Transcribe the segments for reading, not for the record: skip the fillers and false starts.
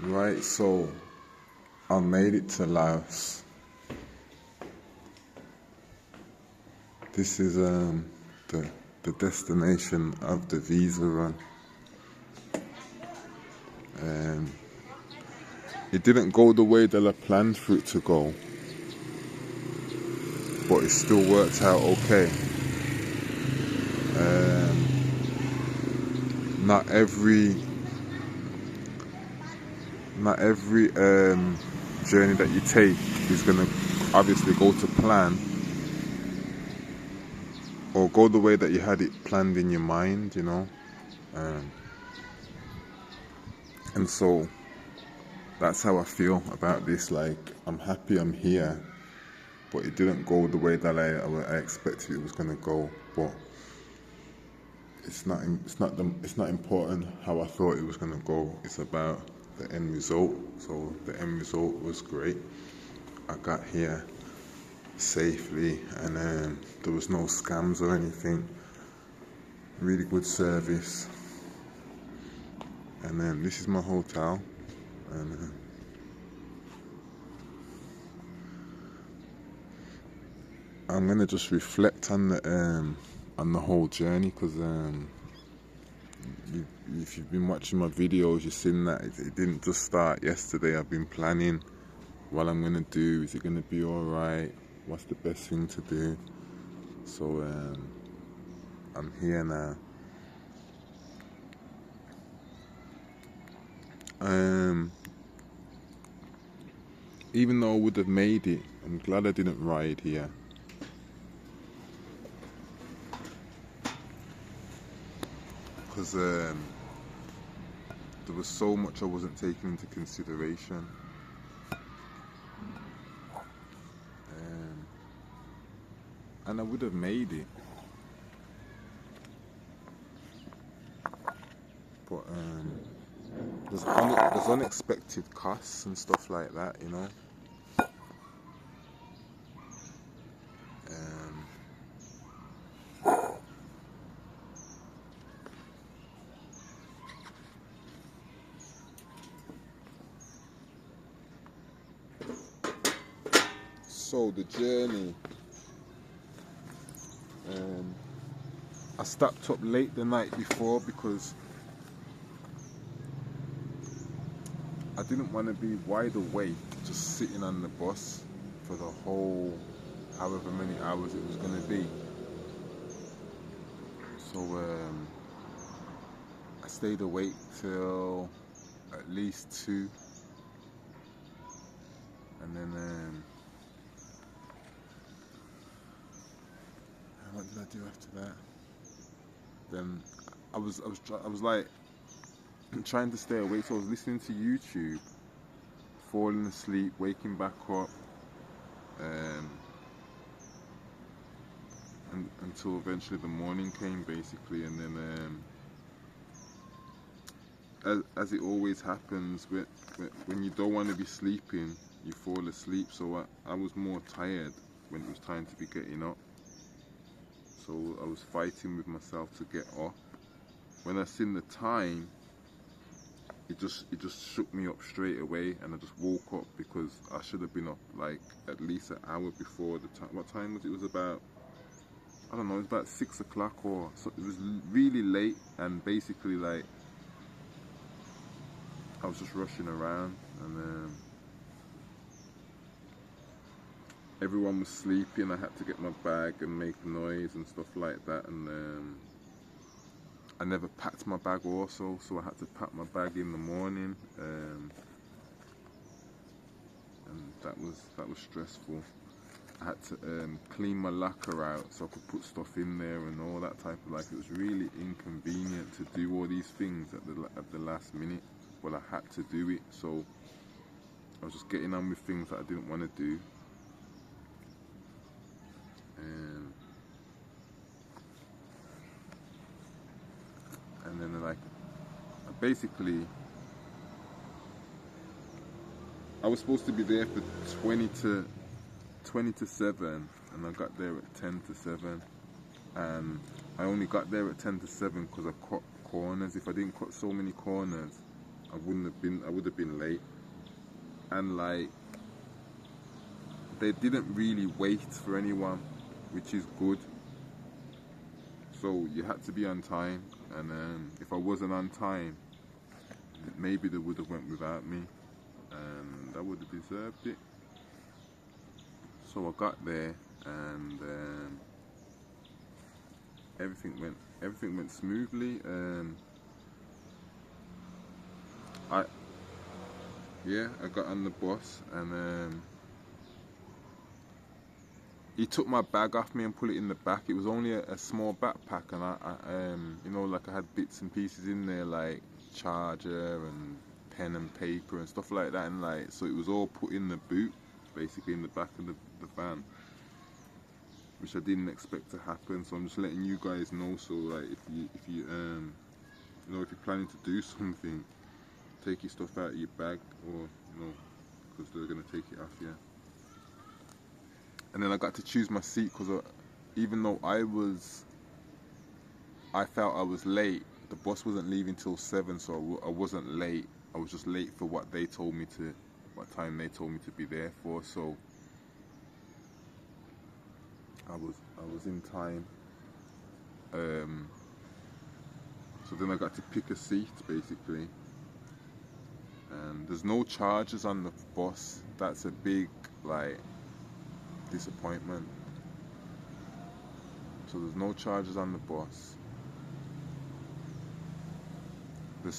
Right, so I made it to Laos. This is the destination of the visa run. Um, it didn't go the way that I planned for it to go, but it still worked out okay. Not every not every journey that you take is gonna obviously go to plan or go the way that you had it planned in your mind, you know. Um, and so that's how I feel about this. Like, I'm happy I'm here, but it didn't go the way that I expected it was gonna go. But it's not important how I thought it was gonna go. It's about the end result. So the end result was great. I got here safely, and there was no scams or anything. Really good service. And then this is my hotel, and I'm gonna just reflect on the whole journey, because if you've been watching my videos, you've seen that it didn't just start yesterday. I've been planning what I'm gonna do. Is it gonna be all right? What's the best thing to do? So I'm here now. Even though I would have made it, I'm glad I didn't ride here. Because there was so much I wasn't taking into consideration. And I would have made it. But there's unexpected costs and stuff like that, you know. So the journey, I stopped up late the night before because I didn't want to be wide awake just sitting on the bus for the whole however many hours it was going to be. So I stayed awake till at least 2, and then what did I do after that? Then I was like trying to stay awake, so I was listening to YouTube, falling asleep, waking back up, until eventually the morning came, basically. And then as it always happens, when you don't want to be sleeping, you fall asleep. So I was more tired when it was time to be getting up. So I was fighting with myself to get up. When I seen the time, it just shook me up straight away, and I just woke up because I should have been up like at least an hour before the time. What time was it? It was about, I don't know, it was about 6 o'clock, or so. It was really late, and basically like I was just rushing around, and everyone was sleeping. I had to get my bag and make noise and stuff like that, and I never packed my bag also, so I had to pack my bag in the morning, and that was stressful. I had to clean my locker out so I could put stuff in there and all that type of, like, it was really inconvenient to do all these things at the last minute. Well, I had to do it, so I was just getting on with things that I didn't want to do. And then like basically I was supposed to be there for 20 to 7, and I got there at 10 to 7, and I only got there at 10 to 7 because I cut corners. If I didn't cut so many corners, I would have been late. And like, they didn't really wait for anyone, which is good. So you had to be on time, and if I wasn't on time, maybe they would have went without me, and I would have deserved it. So I got there, and everything went smoothly. I I got on the bus, and he took my bag off me and put it in the back. It was only a small backpack, and you know, like I had bits and pieces in there, like charger and pen and paper and stuff like that, and like, so it was all put in the boot, basically in the back of the van, which I didn't expect to happen. So I'm just letting you guys know. So like, if you you know, if you're planning to do something, take your stuff out of your bag, or you know, because they're gonna take it off you. And then I got to choose my seat, because even though I felt I was late, the bus wasn't leaving till 7, so I wasn't late. I was just late for what time they told me to be there for. So I was in time. So then I got to pick a seat, basically. And there's no chargers on the bus. That's a big, like, disappointment. So there's no chargers on the bus. The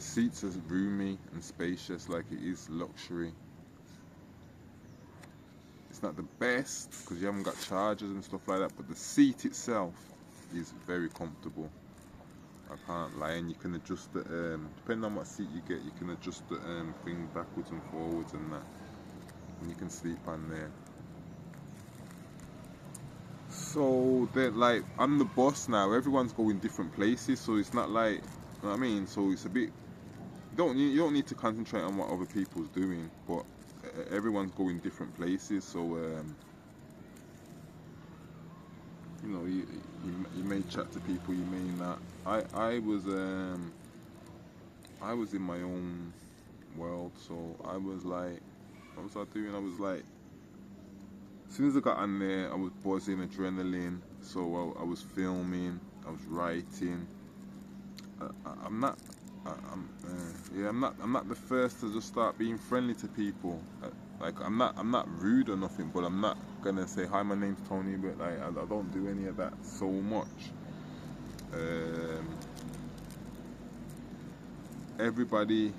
seats are roomy and spacious, like it is luxury. It's not the best because you haven't got chargers and stuff like that, but the seat itself is very comfortable. I can't lie. And you can adjust the depending on what seat you get, you can adjust the thing backwards and forwards and that, and you can sleep on there. So they're like, on the bus now, everyone's going different places, so it's not like, you know what I mean? So it's a bit, you don't need to concentrate on what other people's doing, but everyone's going different places. So you know, you may chat to people, you may not. I was in my own world, so I was like, what was I doing? I was like, as soon as I got on there, I was buzzing, adrenaline. So I was filming, I was writing. I'm not the first to just start being friendly to people. Like, I'm not rude or nothing, but I'm not gonna say, hi, my name's Tony, but like, I don't do any of that so much. Everybody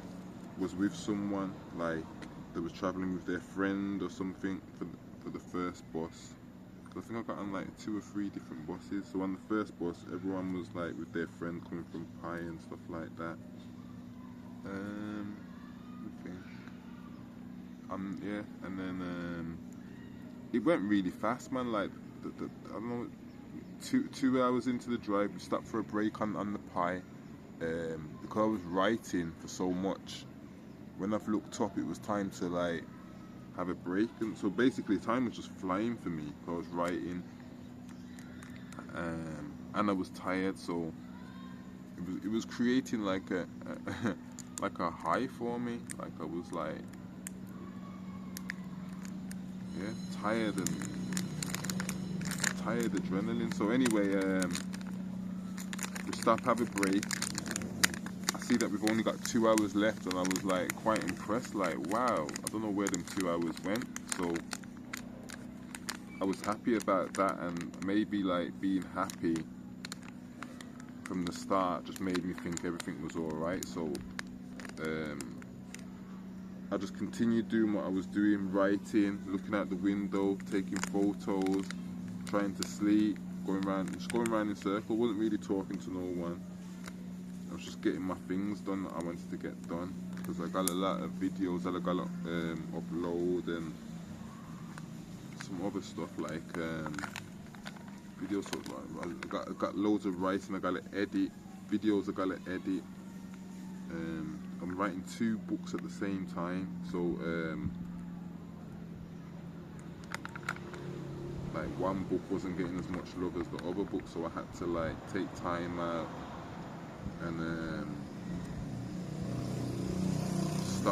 was with someone, like they was traveling with their friend or something for the first bus. I think I got on like 2 or 3 different buses. So on the first bus, everyone was like with their friend coming from Pi and stuff like that. Yeah, and then it went really fast, man. Like I don't know, 2 hours into the drive, we stopped for a break on the Pi, because I was writing for so much. When I've looked up, it was time to like have a break, and so basically time was just flying for me. I was writing, and I was tired, so it was creating like a like a high for me. Like I was like, yeah, tired adrenaline. So anyway, we stop, have a break. I see that we've only got 2 hours left, and I was like quite impressed. Like, wow, I don't know where them 2 hours went. So I was happy about that, and maybe like being happy from the start just made me think everything was alright. So I just continued doing what I was doing, writing, looking out the window, taking photos, trying to sleep, going around in circles. Wasn't really talking to no one. I was just getting my things done that I wanted to get done, because I got a lot of videos that I got to upload, and some other stuff like videos. I got loads of writing I got to edit, videos I got to edit. I'm writing 2 books at the same time, so like one book wasn't getting as much love as the other book, so I had to like take time out and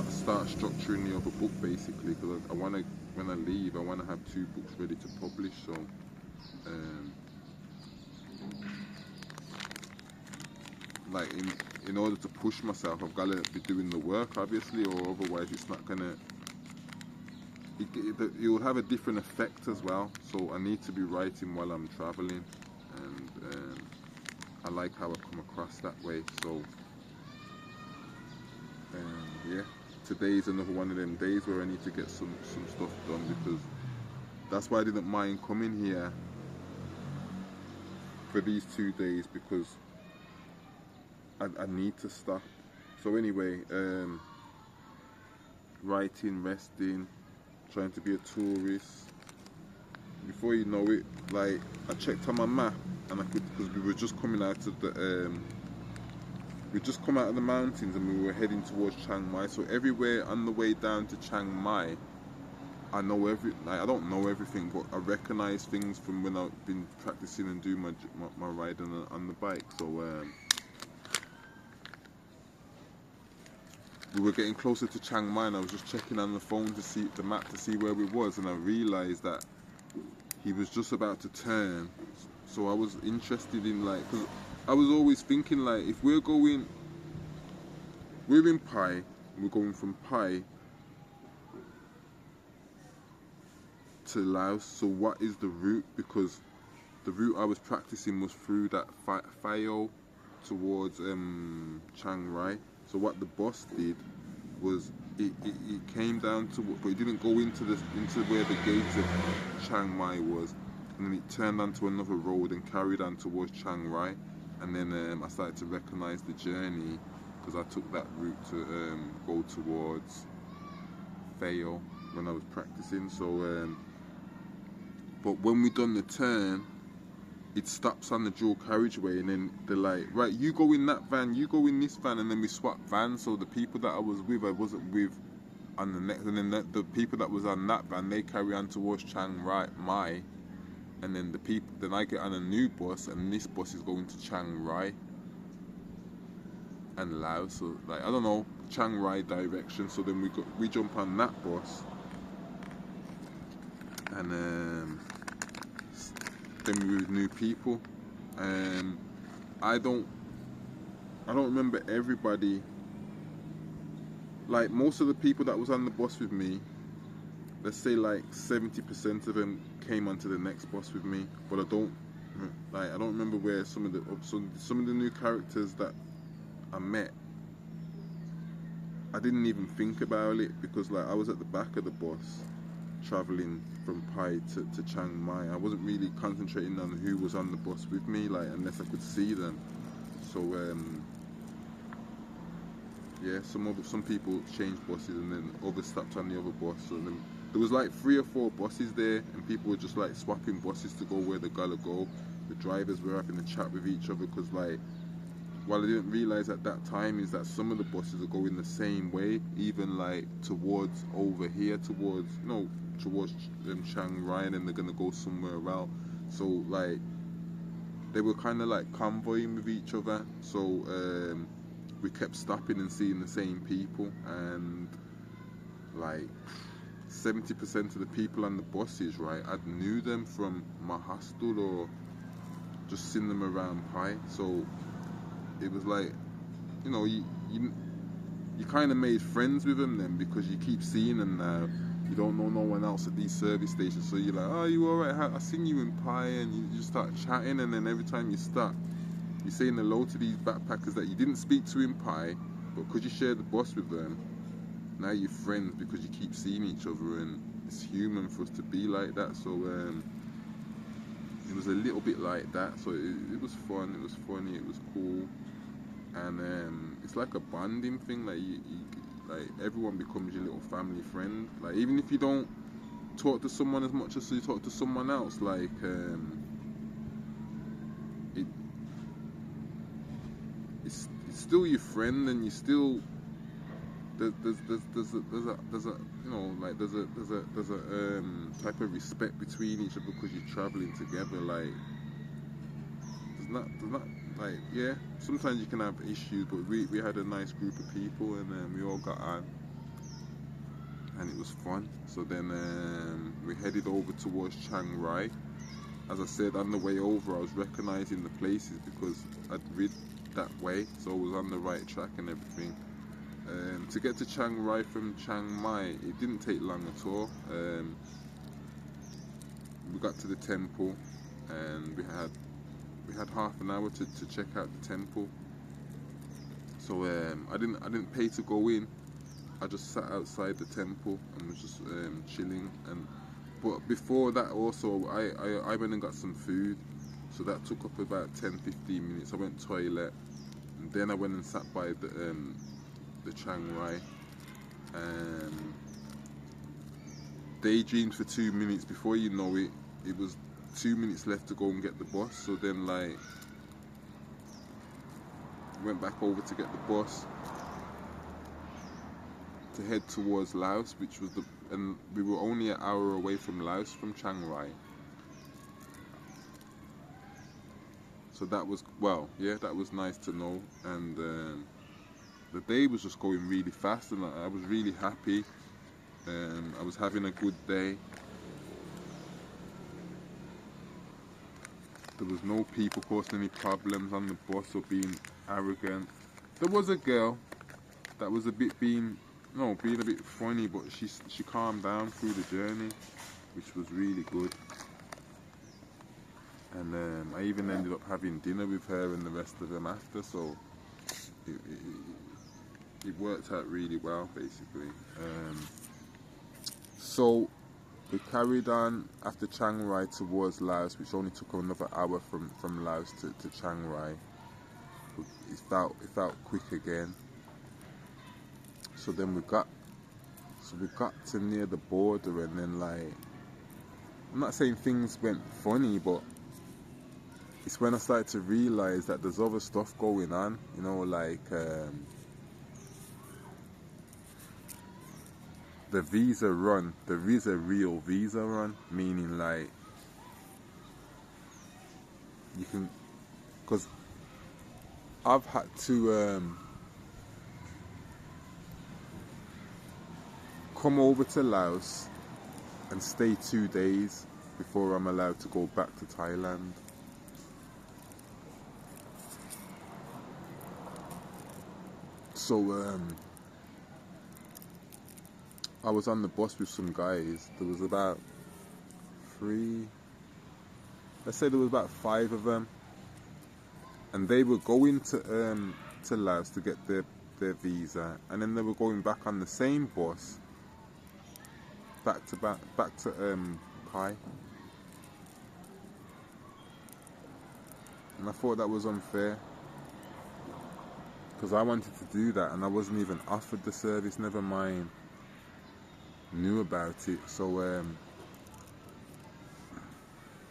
start structuring the other book basically, because I want to, when I leave, I want to have 2 books ready to publish. So um, like in order to push myself, I've got to be doing the work obviously, or otherwise it's not gonna. It will have a different effect as well. So I need to be writing while I'm traveling, and I like how I come across that way. So yeah, today's another one of them days where I need to get some stuff done, because that's why I didn't mind coming here for these 2 days, because I need to stop. So anyway, writing, resting, trying to be a tourist. Before you know it, like I checked on my map and I could, because we were just coming out of the we just come out of the mountains and we were heading towards Chiang Mai. So everywhere on the way down to Chiang Mai, I know like I don't know everything, but I recognize things from when I've been practicing and doing my riding on the bike. So we were getting closer to Chiang Mai, and I was just checking on the phone to see the map to see where we was, and I realized that he was just about to turn. So I was interested in, like, because I was always thinking, like, if we're in Pai, we're going from Pai to Laos, so what is the route? Because the route I was practicing was through that Phao towards Chiang Rai. So what the boss did was it came down to, but it didn't go into where the gates of Chiang Mai was, and then it turned onto another road and carried on towards Chiang Rai. And then I started to recognize the journey, because I took that route to go towards Phao when I was practicing. So but when we done the turn, it stops on the dual carriageway, and then they're like, right, you go in that van, you go in this van, and then we swap vans. So the people that I was with, I wasn't with on the next, and then the people that was on that van, they carry on towards Chiang Mai, and then then I get on a new bus, and this bus is going to Chiang Rai and Laos. So like, I don't know, Chiang Rai direction. So then we jump on that bus, and then we with new people. I don't remember everybody. Like, most of the people that was on the bus with me, let's say like 70% of them came onto the next bus with me, but I don't remember where some of the new characters that I met, I didn't even think about it, because like I was at the back of the bus traveling from Pai to Chiang Mai. I wasn't really concentrating on who was on the bus with me, like, unless I could see them. So yeah, some people changed buses, and then others stopped on the other bus. So then there was like 3 or 4 buses there, and people were just like swapping buses to go where they gotta go. The drivers were having a chat with each other, because like, what I didn't realize at that time is that some of the buses are going the same way, even like towards over here, towards Chiang Rai, and then they're gonna go somewhere else. So like, they were kind of like convoying with each other. So we kept stopping and seeing the same people, and like 70% of the people on the buses, right, I knew them from my hostel or just seen them around Pai. So it was like, you know, you kind of made friends with them then, because you keep seeing them now. You don't know no one else at these service stations, so you're like, oh, you alright? I seen you in Pai, and you just start chatting, and then every time you stop, you're saying hello to these backpackers that you didn't speak to in Pai, but because you share the bus with them, now you're friends because you keep seeing each other, and it's human for us to be like that. So it was a little bit like that. So it was fun, it was funny, it was cool, and it's like a bonding thing. Like like everyone becomes your little family friend. Like, even if you don't talk to someone as much as you talk to someone else, like it's still your friend, and you still there's a you know, like there's a type of respect between each other, because you're traveling together. Like, there's not like, yeah, sometimes you can have issues, but we had a nice group of people, and we all got on. and it was fun. So then we headed over towards Chiang Rai. As I said, on the way over I was recognising the places because I'd rid that way, so I was on the right track and everything. To get to Chiang Rai from Chiang Mai, it didn't take long at all. We got to the temple and we had half an hour to check out the temple. So I didn't pay to go in. I just sat outside the temple and was just chilling. But before that also, I went and got some food. So that took up about 10-15 minutes. I went toilet, and then I went and sat by the Chiang Rai. Daydreamed for 2 minutes. Before you know it, it was 2 minutes left to go and get the bus. So then like went back over to get the bus to head towards Laos, which was and we were only an hour away from Laos, from Chiang Rai. So that was, well, yeah, that was nice to know. And the day was just going really fast, and I was really happy. I was having a good day. There was no people causing any problems on the bus or being arrogant. There was a girl that was being a bit funny, but she calmed down through the journey, which was really good. And I even ended up having dinner with her and the rest of them after, so it worked out really well, basically. So we carried on after Chiang Rai towards Laos, which only took another hour from Laos to Chiang Rai. It felt quick again. So then we got to near the border, and then like, I'm not saying things went funny, but it's when I started to realise that there's other stuff going on, you know, like the visa run. There is a real visa run, meaning like you can, because I've had to come over to Laos and stay 2 days before I'm allowed to go back to Thailand. So I was on the bus with some guys. There was about let's say there was about 5 of them, and they were going to Laos to get their visa, and then they were going back on the same bus back to Pai. And I thought that was unfair, because I wanted to do that and I wasn't even offered the service, never mind knew about it. So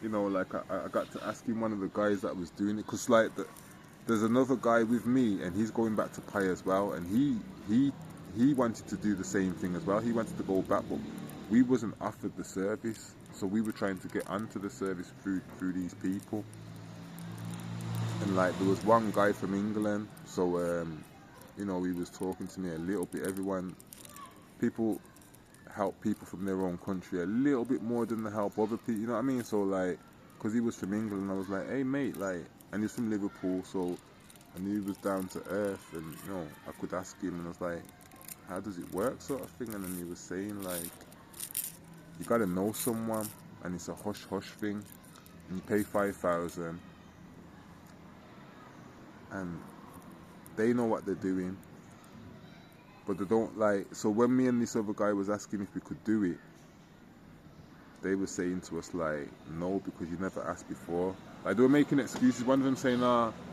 you know, like I got to asking one of the guys that was doing it, because like there's another guy with me and he's going back to Pai as well, and he wanted to do the same thing as well. He wanted to go back, but we wasn't offered the service, so we were trying to get onto the service through these people. And like there was one guy from England, so you know, he was talking to me a little bit. People help people from their own country a little bit more than they help other people, you know what I mean? So like, because he was from England, I was like, hey mate, like, and he's from Liverpool, so I knew he was down to earth, and you know, I could ask him, and I was like, how does it work, sort of thing. And then he was saying like, you gotta know someone, and it's a hush hush thing, and you pay 5,000, and they know what they're doing, but they don't like. So when me and this other guy was asking if we could do it, they were saying to us like, no, because you never asked before. Like they were making excuses. One of them saying,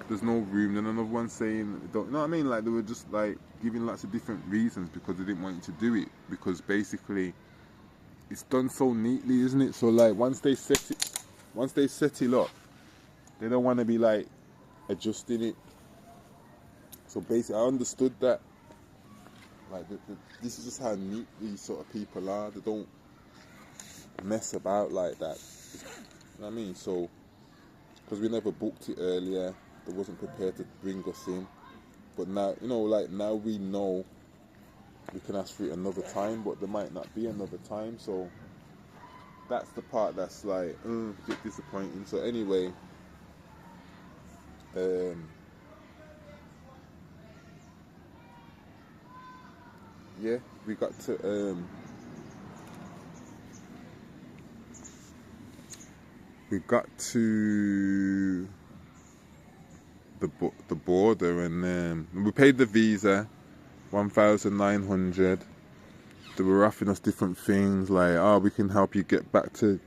there's no room. Then another one saying, don't, you know what I mean? Like they were just like giving lots of different reasons because they didn't want you to do it. Because basically, it's done so neatly, isn't it? So like once they set it up, they don't want to be like adjusting it. So basically, I understood that. Like this is just how neat these sort of people are. They don't mess about like that. You know what I mean? So, because we never booked it earlier, they wasn't prepared to bring us in. But now, you know, like now we know we can ask for it another time, but there might not be another time. So that's the part that's like a bit disappointing. So anyway, yeah, we got to the border, and we paid the visa, 1,900. They were offering us different things like, oh, we can help you get back to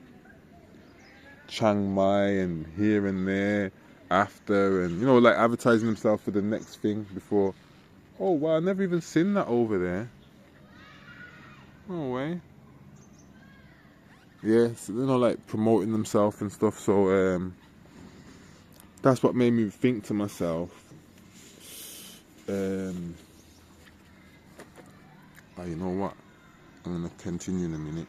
Chiang Mai and here and there after, and like advertising themselves for the next thing before. Oh wow, I never even seen that over there. No way. Yeah, so like promoting themselves and stuff. So that's what made me think to myself, oh, you know what? I'm gonna continue in a minute.